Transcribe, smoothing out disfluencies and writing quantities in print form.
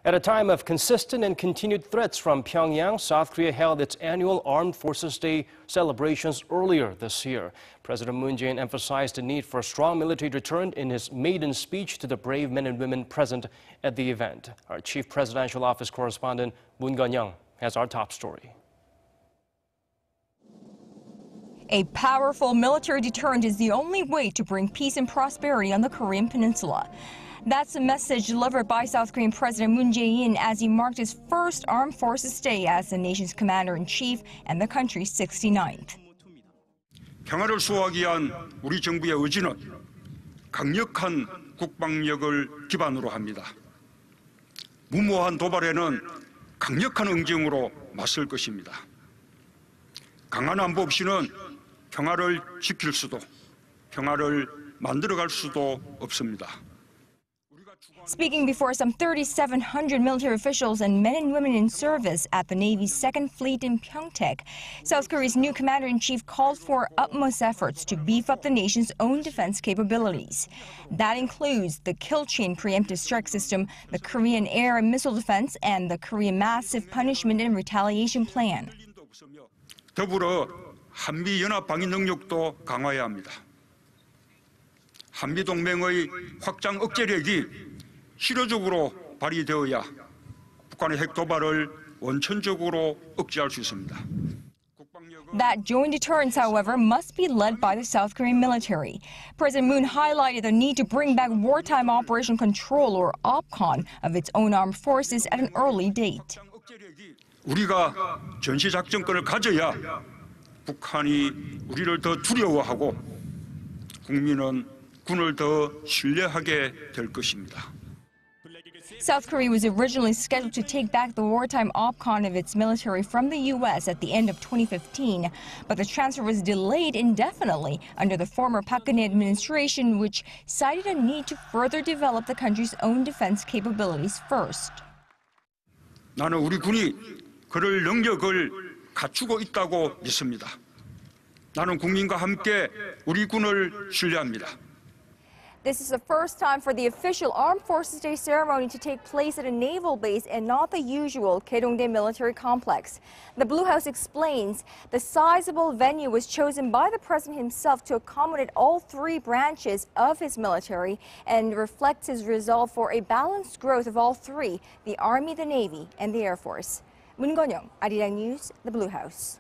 At a time of consistent and continued threats from Pyongyang, South Korea held its annual Armed Forces Day celebrations earlier this year. President Moon Jae-in emphasized the need for a strong military deterrent in his maiden speech to the brave men and women present at the event. Our Chief Presidential Office correspondent Moon Gun-young has our top story. A powerful military deterrent is the only way to bring peace and prosperity on the Korean peninsula. That's a message delivered by South Korean President Moon Jae-in as he marked his first Armed Forces Day as the nation's commander-in-chief and the country's 69th. 평화를 수호하기 위한 우리 정부의 의지는 강력한 국방력을 기반으로 합니다. 무모한 도발에는 강력한 응징으로 맞설 것입니다. 강한 안보 없이는 평화를 지킬 수도, 평화를 만들어갈 수도 없습니다. Speaking before some 3,700 military officials and men and women in service at the Navy's 2nd Fleet in Pyeongtaek, South Korea's new commander-in-chief called for utmost efforts to beef up the nation's own defense capabilities. That includes the Kill Chain preemptive strike system, the Korean air and missile defense, and the Korean massive punishment and retaliation plan. 더불어 한미 연합 방위 능력도 강화해야 합니다. 한미 동맹의 확장 억제력이 실효적으로 발휘되어야 북한의 핵 도발을 원천적으로 억제할 수 있습니다. That joint deterrence, however, must be led by the South Korean military. President Moon highlighted the need to bring back wartime operational control, or OPCON, of its own armed forces at an early date. 우리가 전시 작전권을 가져야 북한이 우리를 더 두려워하고 국민은 군을 더 신뢰하게 될 것입니다. South Korea was originally scheduled to take back the wartime OPCON of its military from the U.S. at the end of 2015, but the transfer was delayed indefinitely under the former Park Geun-hye administration, which cited a need to further develop the country's own defense capabilities first. 나는 우리 군이 그럴 능력을 갖추고 있다고 믿습니다. 나는 국민과 함께 우리 군을 신뢰합니다. This is the first time for the official Armed Forces Day ceremony to take place at a naval base and not the usual Kaedongdae military complex. The Blue House explains the sizable venue was chosen by the president himself to accommodate all three branches of his military and reflects his resolve for a balanced growth of all three, the Army, the Navy, and the Air Force. Moon Gun-young, Arirang News, The Blue House.